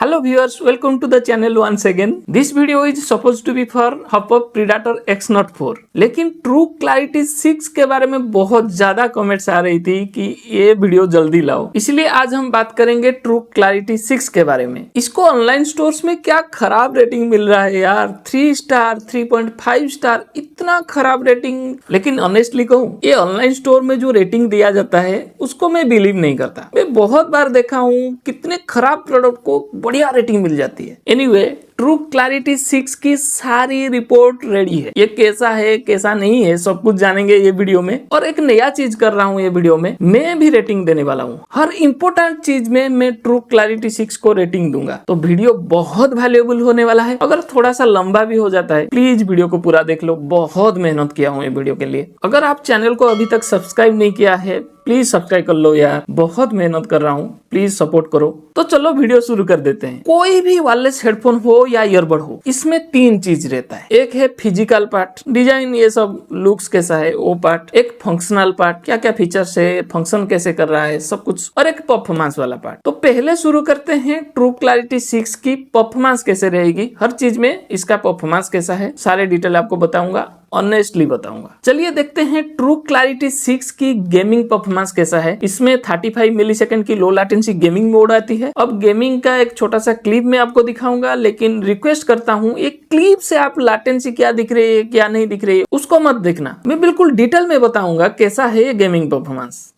Hello viewers, welcome to the channel once again. This video is supposed to be for Hopper Predator X Note 4. लेकिन True Clarity 6 के बारे में बहुत ज्यादा comments आ रही थी कि ये वीडियो जल्दी लाओ, इसलिए आज हम बात करेंगे True Clarity 6 के बारे में। इसको ऑनलाइन स्टोर्स में क्या खराब रेटिंग मिल रहा है यार, 3 स्टार 3.5 स्टार, इतना खराब रेटिंग। लेकिन ऑनेस्टली कहूँ, ये ऑनलाइन स्टोर में जो रेटिंग दिया जाता है उसको मैं बिलीव नहीं करता। मैं बहुत बार देखा हूँ कितने खराब प्रोडक्ट को बढ़िया रेटिंग मिल जाती है। एनीवे, ट्रू क्लैरिटी 6 की सारी रिपोर्ट रेडी है। ये कैसा है कैसा नहीं है सब कुछ जानेंगे ये वीडियो में। और एक नया चीज कर रहा हूँ ये वीडियो में, मैं भी रेटिंग देने वाला हूँ। हर इंपॉर्टेंट चीज में मैं ट्रू क्लैरिटी 6 को रेटिंग दूंगा, तो वीडियो बहुत वैल्यूएबल होने वाला है। अगर थोड़ा सा लंबा भी हो जाता है, प्लीज वीडियो को पूरा देख लो। बहुत मेहनत किया हूँ ये वीडियो के लिए। अगर आप चैनल को अभी तक सब्सक्राइब नहीं किया है, प्लीज सब्सक्राइब कर लो यार, बहुत मेहनत कर रहा हूँ, प्लीज सपोर्ट करो। तो चलो वीडियो शुरू कर देते हैं। कोई भी वायरलेस हेडफोन हो या ईयरबड हो, इसमें 3 चीज रहता है। एक है फिजिकल पार्ट, डिजाइन, ये सब लुक्स कैसा है वो पार्ट। एक फंक्शनल पार्ट, क्या क्या फीचर्स है, फंक्शन कैसे कर रहा है सब कुछ। और एक परफॉर्मेंस वाला पार्ट। तो पहले शुरू करते हैं ट्रू क्लैरिटी 6 की परफॉर्मेंस कैसे रहेगी। हर चीज में इसका परफॉर्मेंस कैसा है, सारे डिटेल आपको बताऊंगा, ऑनेस्टली बताऊंगा। चलिए देखते हैं ट्रू क्लैरिटी 6 की गेमिंग परफॉर्मेंस कैसा है। इसमें 35 मिलीसेकंड की लो लैटेंसी गेमिंग मोड आती है। अब गेमिंग का एक छोटा सा क्लिप में आपको दिखाऊंगा, लेकिन रिक्वेस्ट करता हूं एक क्लिप से आप लैटेंसी क्या दिख रही है क्या नहीं दिख रही है उसको मत देखना। मैं बिल्कुल डिटेल में बताऊंगा कैसा है ये गेमिंग परफॉर्मेंस।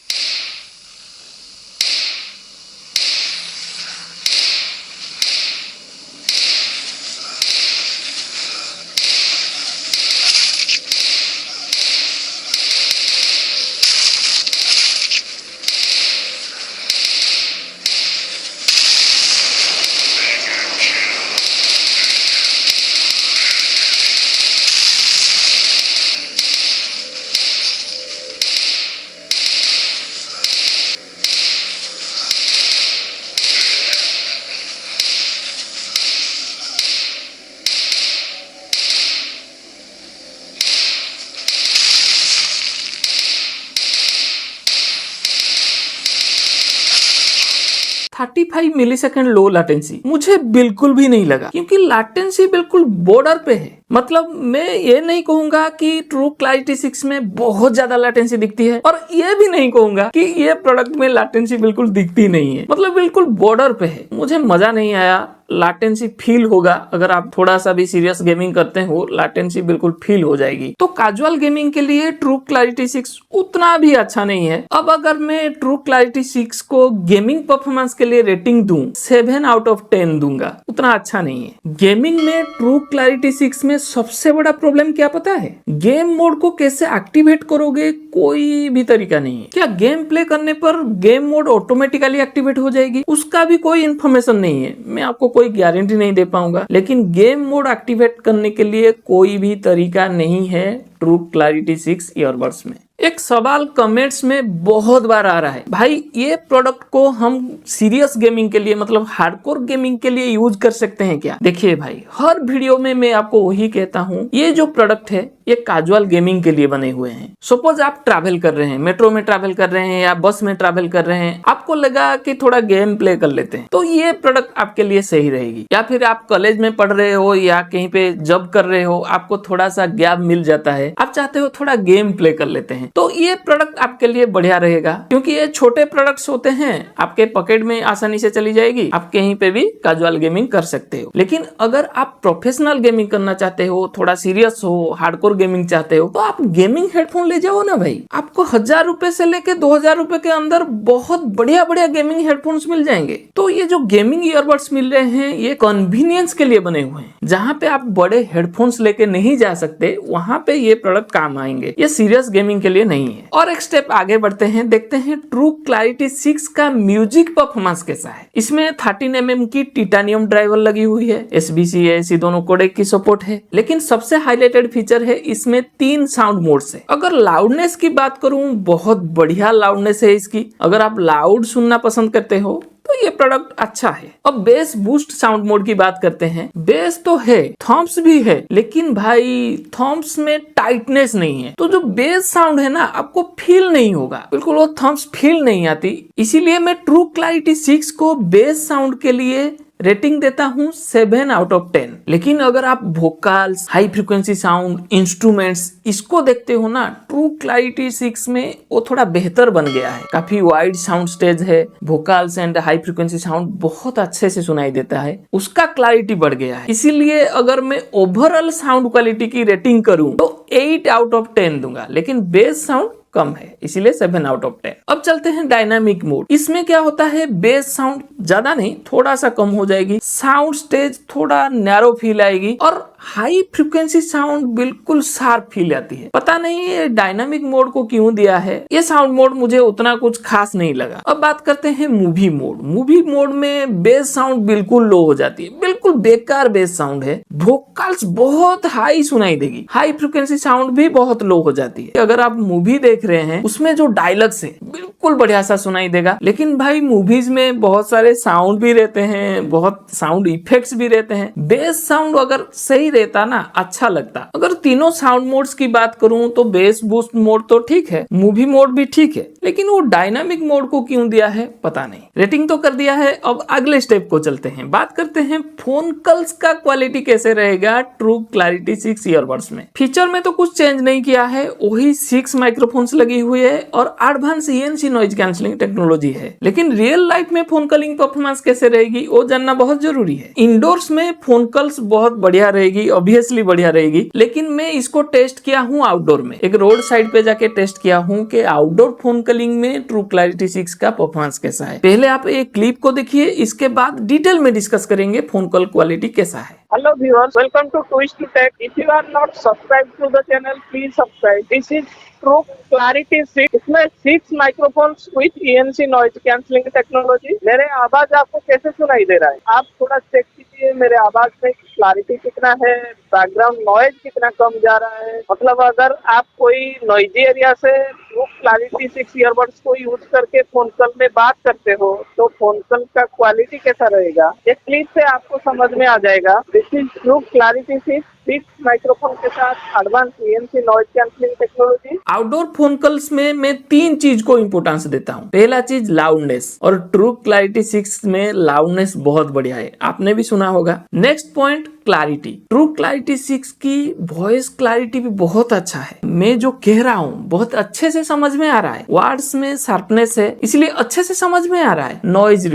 थर्टी 35 मिलीसेकंड लो लैटेंसी मुझे बिल्कुल भी नहीं लगा, क्योंकि लैटेंसी बिल्कुल बॉर्डर पे है। मतलब मैं ये नहीं कहूंगा कि ट्रू क्लैरिटी 6 में बहुत ज्यादा लैटेंसी दिखती है, और ये भी नहीं कहूंगा कि ये प्रोडक्ट में लैटेंसी बिल्कुल दिखती नहीं है। मतलब बिल्कुल बॉर्डर पे है। मुझे मजा नहीं आया। लैटेंसी फील होगा, अगर आप थोड़ा सा भी सीरियस गेमिंग करते हो लैटेंसी बिल्कुल फील हो जाएगी। तो कैजुअल गेमिंग के लिए ट्रू क्लैरिटी 6 उतना भी अच्छा नहीं है। अब अगर मैं ट्रू क्लैरिटी 6 को गेमिंग परफॉर्मेंस के लिए रेटिंग दूं, 7 आउट ऑफ 10 दूंगा, उतना अच्छा नहीं है। गेमिंग में ट्रू क्लैरिटी 6 में सबसे बड़ा प्रॉब्लम क्या पता है? गेम मोड को कैसे एक्टिवेट करोगे, कोई भी तरीका नहीं है। क्या गेम प्ले करने पर गेम मोड ऑटोमेटिकली एक्टिवेट हो जाएगी, उसका भी कोई इन्फॉर्मेशन नहीं है। मैं आपको कोई गारंटी नहीं दे पाऊंगा, लेकिन गेम मोड एक्टिवेट करने के लिए कोई भी तरीका नहीं है ट्रू क्लैरिटी 6 ईयरबड्स में। एक सवाल कमेंट्स में बहुत बार आ रहा है, भाई ये प्रोडक्ट को हम सीरियस गेमिंग के लिए, मतलब हार्डकोर गेमिंग के लिए यूज कर सकते हैं क्या? देखिए भाई, हर वीडियो में मैं आपको वही कहता हूँ, ये जो प्रोडक्ट है ये कैजुअल गेमिंग के लिए बने हुए हैं। सपोज आप ट्रैवल कर रहे हैं, मेट्रो में ट्रैवल कर रहे हैं या बस में ट्रैवल कर रहे हैं, आपको लगा कि थोड़ा गेम प्ले कर लेते हैं, तो ये प्रोडक्ट आपके लिए सही रहेगी। या फिर आप कॉलेज में पढ़ रहे हो या कहीं पे जॉब कर रहे हो, आपको थोड़ा सा गैप मिल जाता है, आप चाहते हो थोड़ा गेम प्ले कर लेते हैं, तो ये प्रोडक्ट आपके लिए बढ़िया रहेगा। क्योंकि ये छोटे प्रोडक्ट्स होते हैं, आपके पॉकेट में आसानी से चली जाएगी, आप कहीं पे भी कैजुअल गेमिंग कर सकते हो। लेकिन अगर आप प्रोफेशनल गेमिंग करना चाहते हो, थोड़ा सीरियस हो, हार्डकोर गेमिंग चाहते हो, तो आप गेमिंग हेडफोन ले जाओ ना भाई। आपको 1000 रुपए से लेके 2000 रुपए के अंदर बहुत बढ़िया बढ़िया गेमिंग हेडफोन्स मिल जाएंगे। तो ये जो गेमिंग ईयरबड्स मिल रहे हैं, ये कन्वीनियंस के लिए बने हुए हैं। जहाँ पे आप बड़े हेडफोन्स लेके नहीं जा सकते, वहां पे ये प्रोडक्ट काम आएंगे। ये सीरियस गेमिंग के लिए नहीं है। और एक स्टेप आगे बढ़ते हैं, देखते हैं ट्रू क्लैरिटी 6 का म्यूजिक परफॉर्मेंस कैसा है। इसमें 13 mm की टिटानियम ड्राइवर लगी हुई है, SBC AC दोनों कोडेक की सपोर्ट है। लेकिन सबसे हाईलाइटेड फीचर है इसमें 3 साउंड मोड्स है। अगर लाउडनेस की बात करूं, बहुत बढ़िया लाउडनेस है इसकी। अगर आप लाउड सुनना पसंद करते हो तो ये प्रोडक्ट अच्छा है। अब बेस बूस्ट साउंड मोड की बात करते हैं। बेस तो है, थॉम्स भी है, लेकिन भाई थॉम्स में टाइटनेस नहीं है, तो जो बेस साउंड है ना, आपको फील नहीं होगा, बिल्कुल वो थॉम्स फील नहीं आती। इसीलिए मैं ट्रू क्लैरिटी 6 को बेस साउंड के लिए रेटिंग देता हूँ 7 आउट ऑफ 10। लेकिन अगर आप vocals, high frequency sound, instruments इसको देखते हो ना, ट्रू क्लैरिटी 6 में वो थोड़ा बेहतर बन गया है। काफी वाइड साउंड स्टेज है, vocals and high frequency sound बहुत अच्छे से सुनाई देता है, उसका क्लैरिटी बढ़ गया है। इसीलिए अगर मैं ओवरऑल साउंड क्वालिटी की रेटिंग करूं तो 8 आउट ऑफ 10 दूंगा, लेकिन बेस साउंड कम है इसीलिए 7 आउट ऑफ 10। अब चलते हैं डायनामिक मोड। इसमें क्या होता है, बेस साउंड ज्यादा नहीं, थोड़ा सा कम हो जाएगी, साउंड स्टेज थोड़ा नैरो फील आएगी और हाई फ्रिक्वेंसी साउंड बिल्कुल शार्प फील आती है। पता नहीं ये डायनामिक मोड को क्यों दिया है, ये साउंड मोड मुझे उतना कुछ खास नहीं लगा। अब बात करते हैं मूवी मोड। मूवी मोड में बेस साउंड बिल्कुल लो हो जाती है, बिल्कुल बेकार बेस साउंड है, वोकल्स बहुत हाई सुनाई देगी, हाई फ्रिक्वेंसी साउंड भी बहुत लो हो जाती है। अगर आप मूवी देख रहे हैं उसमें जो डायलॉग्स है बिल्कुल बढ़िया सा सुनाई देगा, लेकिन भाई मूवीज में बहुत सारे साउंड भी रहते हैं, बहुत साउंड इफेक्ट्स भी रहते हैं। बेस साउंड अगर सही रहता ना, अच्छा लगता। अगर तीनों साउंड मोड्स की बात करूं तो बेस बूस्ट मोड तो ठीक है, मूवी मोड भी ठीक है, लेकिन वो डायनामिक मोड को क्यों दिया है पता नहीं। रेटिंग तो कर दिया है, अब अगले स्टेप को चलते हैं। बात करते हैं फोन कॉल्स का क्वालिटी कैसे रहेगा ट्रू क्लैरिटी 6 ईयरबड्स में। फीचर में तो कुछ चेंज नहीं किया है, वही 6 माइक्रोफोन्स लगी हुई है और advance ENC noise cancelling technology है। लेकिन रियल लाइफ में फोन कॉलिंग परफॉर्मेंस कैसे रहेगी वो जानना बहुत जरूरी है। इंडोर्स में फोन कॉल्स बहुत बढ़िया रहेगी, ऑब्वियसली बढ़िया रहेगी, लेकिन मैं इसको टेस्ट किया हूँ आउटडोर में, एक रोड साइड पे जाके टेस्ट किया हूँ कि आउटडोर फोन कॉलिंग में ट्रू क्लैरिटी 6 का परफॉर्मेंस कैसा है। पहले आप एक क्लिप को देखिए, इसके बाद डिटेल में डिस्कस करेंगे फोन कॉल क्वालिटी कैसा है। Hello viewers, welcome to Twist to Tech. If you are not subscribed to the channel, please subscribe. This is True Clarity 6. इसमें 6 microphones with ENC noise cancelling technology. मेरे आवाज आपको कैसे सुनाई दे रहा है, आप थोड़ा चेक कीजिए मेरे आवाज में क्लैरिटी कितना है, बैकग्राउंड नॉइज कितना कम जा रहा है। मतलब अगर आप कोई नॉइजी एरिया से ट्रू क्लैरिटी 6 ईयरबड्स को यूज करके फोन कॉल में बात करते हो तो फोन कॉल का क्वालिटी कैसा रहेगा, एक क्लिप से आपको समझ में आ जाएगा। This is true clarity 6 microphone के साथ advance ENC noise cancelling technology. Outdoor phone calls में मैं 3 चीज को इंपोर्टेंस देता हूँ। पहला चीज लाउडनेस, और ट्रू क्लैरिटी 6 में लाउडनेस बहुत बढ़िया है, आपने भी सुना होगा। Next point clarity. True clarity 6 की वॉइस क्लैरिटी भी बहुत अच्छा है, मैं जो कह रहा हूँ बहुत अच्छे से समझ में आ रहा है, वर्ड्स में शार्पनेस है इसलिए अच्छे से समझ में आ रहा है। नॉइज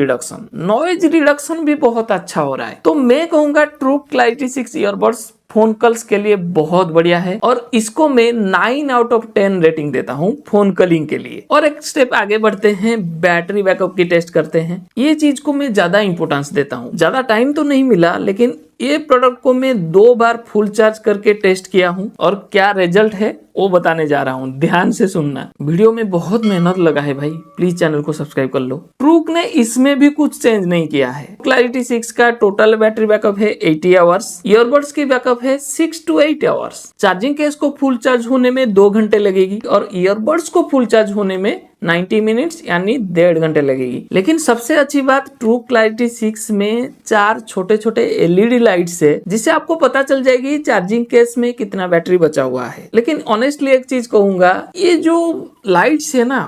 रिडक्शन भी बहुत अच्छा हो रहा है। तो मैं कहूंगा true clarity 6 earbuds phone calls के लिए बहुत बढ़िया है और इसको मैं 9 आउट ऑफ 10 रेटिंग देता हूँ फोन कॉलिंग के लिए। और एक स्टेप आगे बढ़ते हैं, बैटरी बैकअप की टेस्ट करते हैं। ये चीज को मैं ज्यादा इंपोर्टेंस देता हूँ, ज्यादा टाइम तो नहीं मिला, लेकिन ये प्रोडक्ट को मैं 2 बार फुल चार्ज करके टेस्ट किया हूँ और क्या रिजल्ट है वो बताने जा रहा हूँ, ध्यान से सुनना। वीडियो में बहुत मेहनत लगा है भाई, प्लीज चैनल को सब्सक्राइब कर लो। ट्रूक ने इसमें भी कुछ चेंज नहीं किया है। क्लैरिटी 6 का टोटल बैटरी बैकअप है 80 आवर्स, ईयरबड्स की बैकअप है 6 to 8 आवर्स। चार्जिंग केस को फुल चार्ज होने में 2 घंटे लगेगी और ईयरबड्स को फुल चार्ज होने में 90 मिनट्स यानी 1.5 घंटे लगेगी। लेकिन सबसे अच्छी बात ट्रू क्लैरिटी 6 में 4 छोटे छोटे LED लाइट्स है, जिससे आपको पता चल जाएगी चार्जिंग केस में कितना बैटरी बचा हुआ है। लेकिन ऑनेस्टली एक चीज कहूंगा, ये जो लाइट्स है ना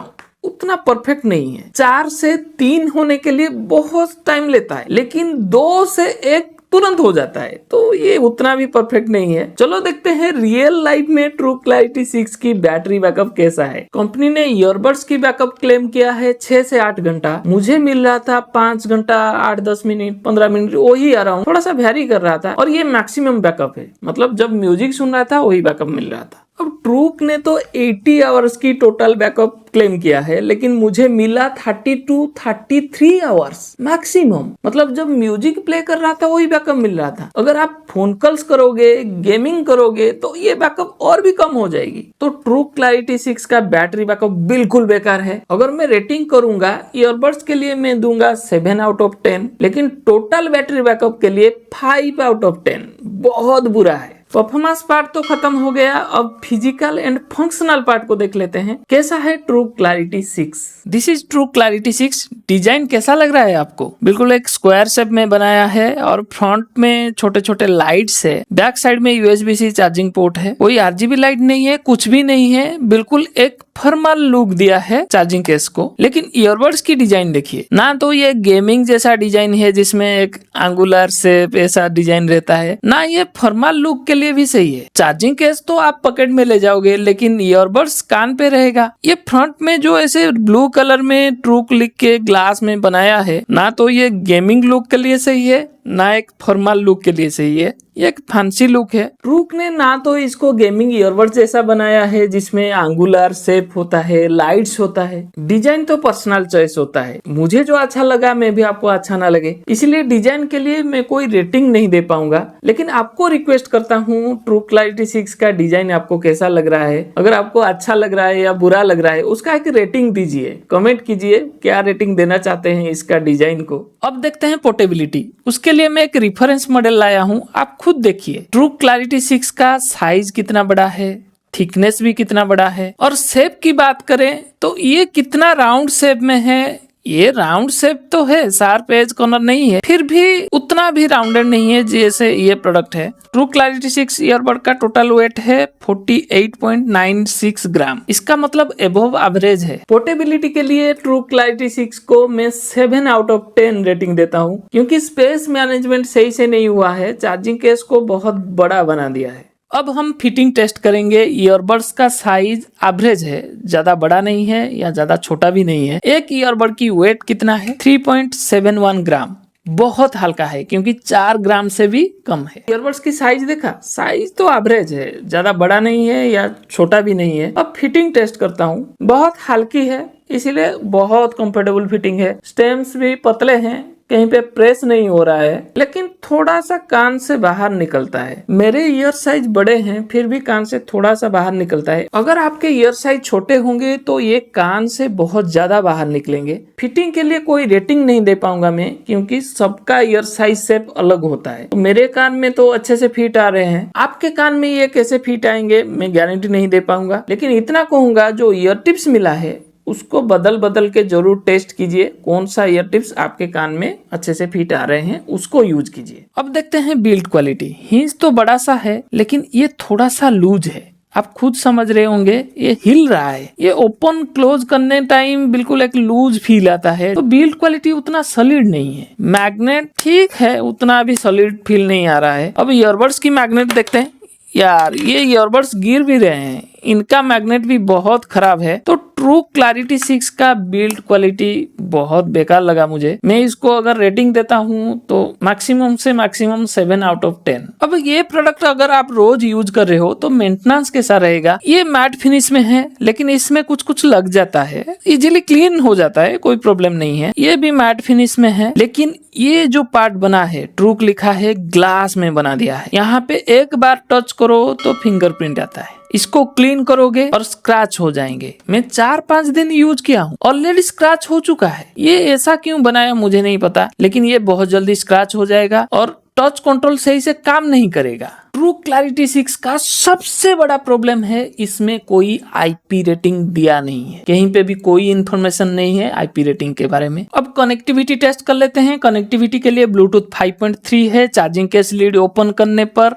उतना परफेक्ट नहीं है। 4 से 3 होने के लिए बहुत टाइम लेता है, लेकिन 2 से 1 तुरंत हो जाता है, तो ये उतना भी परफेक्ट नहीं है। चलो देखते हैं रियल लाइफ में ट्रू क्लैरिटी 6 की बैटरी बैकअप कैसा है। कंपनी ने ईयरबड्स की बैकअप क्लेम किया है 6 से 8 घंटा, मुझे मिल रहा था 5 घंटा 8-10 मिनट 15 मिनट वही आ रहा हूँ, थोड़ा सा वेरी कर रहा था। और ये मैक्सिमम बैकअप है, मतलब जब म्यूजिक सुन रहा था वही बैकअप मिल रहा था। अब ट्रूक ने तो 80 आवर्स की टोटल बैकअप क्लेम किया है, लेकिन मुझे मिला 32-33 आवर्स मैक्सिमम। मतलब जब म्यूजिक प्ले कर रहा था वही बैकअप मिल रहा था। अगर आप फोन कॉल्स करोगे, गेमिंग करोगे तो ये बैकअप और भी कम हो जाएगी। तो ट्रू क्लैरिटी 6 का बैटरी बैकअप बिल्कुल बेकार है। अगर मैं रेटिंग करूंगा ईयरबड्स के लिए मैं दूंगा 7 आउट ऑफ 10, लेकिन टोटल बैटरी बैकअप के लिए 5 आउट ऑफ 10, बहुत बुरा है। परफॉर्मेंस पार्ट तो खत्म हो गया, अब फिजिकल एंड फंक्शनल पार्ट को देख लेते हैं। कैसा है true clarity 6? This is true clarity 6। Design कैसा लग रहा है आपको? बिल्कुल एक स्क्वायर शेप में बनाया है और फ्रंट में छोटे छोटे लाइट्स है। बैक साइड में USB-C चार्जिंग पोर्ट है। कोई RGB लाइट नहीं है, कुछ भी नहीं है, बिल्कुल एक फॉर्मल लुक दिया है चार्जिंग केस को, लेकिन ईयरबड्स की डिजाइन देखिए ना, तो ये गेमिंग जैसा डिजाइन है जिसमें एक एंगुलर शेप ऐसा डिजाइन रहता है ना, ये फॉर्मल लुक के लिए भी सही है। चार्जिंग केस तो आप पॉकेट में ले जाओगे, लेकिन ईयरबड्स कान पे रहेगा। ये फ्रंट में जो ऐसे ब्लू कलर में ट्रू लिख के ग्लास में बनाया है ना, तो ये गेमिंग लुक के लिए सही है ना एक फॉर्मल लुक के लिए सही है, ये एक फैंसी लुक है। ट्रूक ने ना तो इसको गेमिंग ईयरबड जैसा बनाया है जिसमें एंगुलर शेप होता है, लाइट्स होता है, डिजाइन तो पर्सनल चॉइस होता है, मुझे जो अच्छा लगा मैं भी आपको अच्छा ना लगे, इसलिए डिजाइन के लिए मैं कोई रेटिंग नहीं दे पाऊंगा। लेकिन आपको रिक्वेस्ट करता हूँ, ट्रू क्लैरिटी 6 का डिजाइन आपको कैसा लग रहा है, अगर आपको अच्छा लग रहा है या बुरा लग रहा है उसका एक रेटिंग दीजिए, कमेंट कीजिए क्या रेटिंग देना चाहते हैं इसका डिजाइन को। अब देखते हैं पोर्टेबिलिटी। उसके लिए मैं एक रेफरेंस मॉडल लाया हूँ, आप खुद देखिए ट्रू क्लैरिटी 6 का साइज कितना बड़ा है, थिकनेस भी कितना बड़ा है, और शेप की बात करें तो ये कितना राउंड शेप में है। ये राउंड शेप तो है, शार्प एज कॉर्नर नहीं है, फिर भी उतना भी राउंडेड नहीं है जैसे ये प्रोडक्ट है। ट्रू क्लैरिटी 6 ईयरबड का टोटल वेट है 48.96 ग्राम, इसका मतलब एबोव एवरेज है। पोर्टेबिलिटी के लिए ट्रू क्लैरिटी 6 को मैं 7 आउट ऑफ 10 रेटिंग देता हूँ, क्योंकि स्पेस मैनेजमेंट सही से नहीं हुआ है, चार्जिंग केस को बहुत बड़ा बना दिया है। अब हम फिटिंग टेस्ट करेंगे। ईयरबड्स का साइज एवरेज है, ज्यादा बड़ा नहीं है या ज्यादा छोटा भी नहीं है। एक ईयरबड की वेट कितना है 3.71 ग्राम, बहुत हल्का है क्योंकि 4 ग्राम से भी कम है। ईयरबड्स की साइज देखा, साइज तो एवरेज है, ज्यादा बड़ा नहीं है या छोटा भी नहीं है। अब फिटिंग टेस्ट करता हूँ, बहुत हल्की है इसीलिए बहुत कंफर्टेबल फिटिंग है। स्टेम्स भी पतले हैं, कहीं पे प्रेस नहीं हो रहा है, लेकिन थोड़ा सा कान से बाहर निकलता है। मेरे ईयर साइज बड़े हैं फिर भी कान से थोड़ा सा बाहर निकलता है। अगर आपके ईयर साइज छोटे होंगे तो ये कान से बहुत ज्यादा बाहर निकलेंगे। फिटिंग के लिए कोई रेटिंग नहीं दे पाऊंगा मैं, क्योंकि सबका ईयर साइज शेप अलग होता है। तो मेरे कान में तो अच्छे से फिट आ रहे हैं, आपके कान में ये कैसे फिट आएंगे मैं गारंटी नहीं दे पाऊंगा। लेकिन इतना कहूंगा, जो ईयर टिप्स मिला है उसको बदल बदल के जरूर टेस्ट कीजिए, कौन सा ईयर टिप्स आपके कान में अच्छे से फिट आ रहे हैं उसको यूज कीजिए। अब देखते हैं बिल्ड क्वालिटी। हिंज तो बड़ा सा है लेकिन ये थोड़ा सा लूज है, आप खुद समझ रहे होंगे, ये हिल रहा है। ये ओपन क्लोज करने टाइम बिल्कुल एक लूज फील आता है। तो बिल्ड क्वालिटी उतना सॉलिड नहीं है। मैग्नेट ठीक है, उतना भी सॉलिड फील नहीं आ रहा है। अब ईयरबड्स की मैग्नेट देखते हैं। यार ये ईयरबड्स गिर भी रहे हैं, इनका मैग्नेट भी बहुत खराब है। तो ट्रू क्लैरिटी 6 का बिल्ड क्वालिटी बहुत बेकार लगा मुझे। मैं इसको अगर रेटिंग देता हूँ तो मैक्सिमम से मैक्सिमम 7 आउट ऑफ 10। अब ये प्रोडक्ट अगर आप रोज यूज कर रहे हो तो मेंटेनेंस कैसा रहेगा। ये मैट फिनिश में है लेकिन इसमें कुछ कुछ लग जाता है, इजीली क्लीन हो जाता है, कोई प्रॉब्लम नहीं है। ये भी मैट फिनिश में है, लेकिन ये जो पार्ट बना है, ट्रूक लिखा है, ग्लास में बना दिया है। यहाँ पे एक बार टच करो तो फिंगरप्रिंट आता है, इसको क्लीन करोगे और स्क्रैच हो जाएंगे। मैं 4-5 दिन यूज किया हूँ, ऑलरेडी स्क्रैच हो चुका है। ये ऐसा क्यों बनाया मुझे नहीं पता, लेकिन ये बहुत जल्दी स्क्रैच हो जाएगा और टच कंट्रोल सही से काम नहीं करेगा। ट्रू क्लैरिटी 6 का सबसे बड़ा प्रॉब्लम है, इसमें कोई आईपी रेटिंग दिया नहीं है, कहीं पे भी कोई इन्फॉर्मेशन नहीं है आईपी रेटिंग के बारे में। अब कनेक्टिविटी टेस्ट कर लेते हैं। कनेक्टिविटी के लिए ब्लूटूथ 5.3 है। चार्जिंग केस लीड ओपन करने पर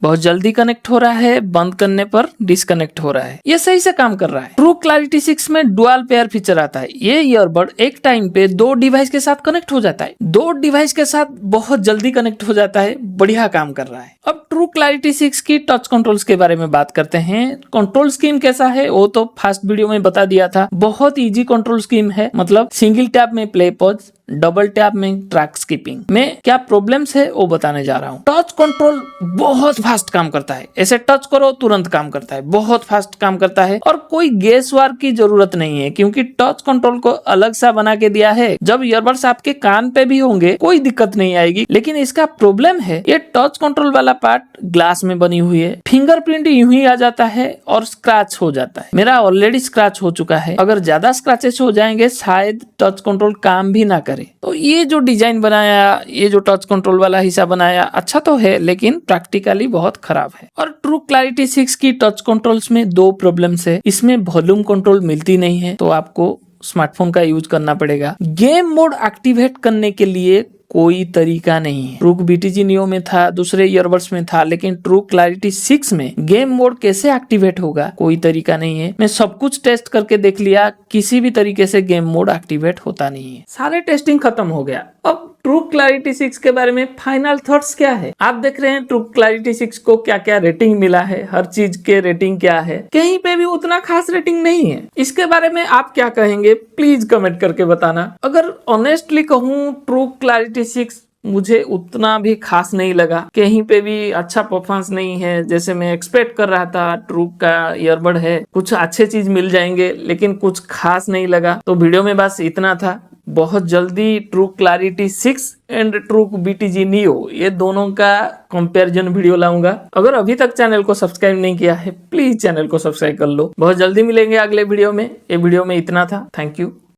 बहुत जल्दी कनेक्ट हो रहा है, बंद करने पर डिस्कनेक्ट हो रहा है, ये सही से काम कर रहा है। ट्रू क्लैरिटी 6 में डुअल पेयर फीचर आता है। ये ईयरबड एक टाइम पे 2 डिवाइस के साथ कनेक्ट हो जाता है, 2 डिवाइस के साथ बहुत जल्दी कनेक्ट हो जाता है, बढ़िया काम कर रहा है। अब ट्रू क्लैरिटी 6 की टच कंट्रोल्स के बारे में बात करते हैं। कंट्रोल स्कीम कैसा है वो तो फर्स्ट वीडियो में बता दिया था। बहुत इजी कंट्रोल स्कीम है, मतलब सिंगल टैप में प्ले पॉज, डबल टैप में ट्रैक स्किपिंग। में क्या प्रॉब्लम्स है वो बताने जा रहा हूँ। टच कंट्रोल बहुत फास्ट काम करता है, ऐसे टच करो तुरंत काम करता है, बहुत फास्ट काम करता है और कोई गेस वर्क की जरूरत नहीं है, क्योंकि टच कंट्रोल को अलग सा बना के दिया है। जब ईयरबड्स आपके कान पे भी होंगे कोई दिक्कत नहीं आएगी। लेकिन इसका प्रॉब्लम है, ये टच कंट्रोल वाला पार्ट ग्लास में बनी हुई है, फिंगरप्रिंट यूं ही आ जाता है और स्क्रैच हो जाता है। मेरा ऑलरेडी स्क्रैच हो चुका है, अगर ज्यादा स्क्रैचेस हो जाएंगे शायद टच कंट्रोल काम भी ना करे। तो ये जो डिजाइन बनाया, ये जो टच कंट्रोल वाला हिस्सा बनाया, अच्छा तो है लेकिन प्रैक्टिकली बहुत खराब है। और ट्रू क्लैरिटी 6 की टच कंट्रोल्स में 2 प्रॉब्लम्स है। इसमें वॉल्यूम कंट्रोल मिलती नहीं है, तो आपको स्मार्टफोन का यूज करना पड़ेगा। गेम मोड एक्टिवेट करने के लिए कोई तरीका नहीं है। ट्रू BTG Neo में था, दूसरे ईयरबड्स में था, लेकिन ट्रू क्लैरिटी 6 में गेम मोड कैसे एक्टिवेट होगा, कोई तरीका नहीं है। मैं सब कुछ टेस्ट करके देख लिया, किसी भी तरीके से गेम मोड एक्टिवेट होता नहीं है। सारे टेस्टिंग खत्म हो गया। अब ट्रू क्लैरिटी 6 के बारे में फाइनल थॉट्स क्या है? आप देख रहे हैं ट्रू क्लैरिटी 6 को क्या क्या रेटिंग मिला है, हर चीज के रेटिंग क्या है, कहीं पे भी उतना खास रेटिंग नहीं है। इसके बारे में आप क्या कहेंगे, प्लीज कमेंट करके बताना। अगर ऑनेस्टली कहूँ, ट्रू क्लैरिटी 6 मुझे उतना भी खास नहीं लगा, कहीं पे भी अच्छा परफॉर्मेंस नहीं है जैसे मैं एक्सपेक्ट कर रहा था। ट्रू का ईयरबड है, कुछ अच्छे चीज मिल जाएंगे, लेकिन कुछ खास नहीं लगा। तो वीडियो में बस इतना था। बहुत जल्दी true clarity 6 and true BTG Neo ये दोनों का कंपैरिजन वीडियो लाऊंगा। अगर अभी तक चैनल को सब्सक्राइब नहीं किया है, प्लीज चैनल को सब्सक्राइब कर लो। बहुत जल्दी मिलेंगे अगले वीडियो में। ये वीडियो में इतना था। Thank you.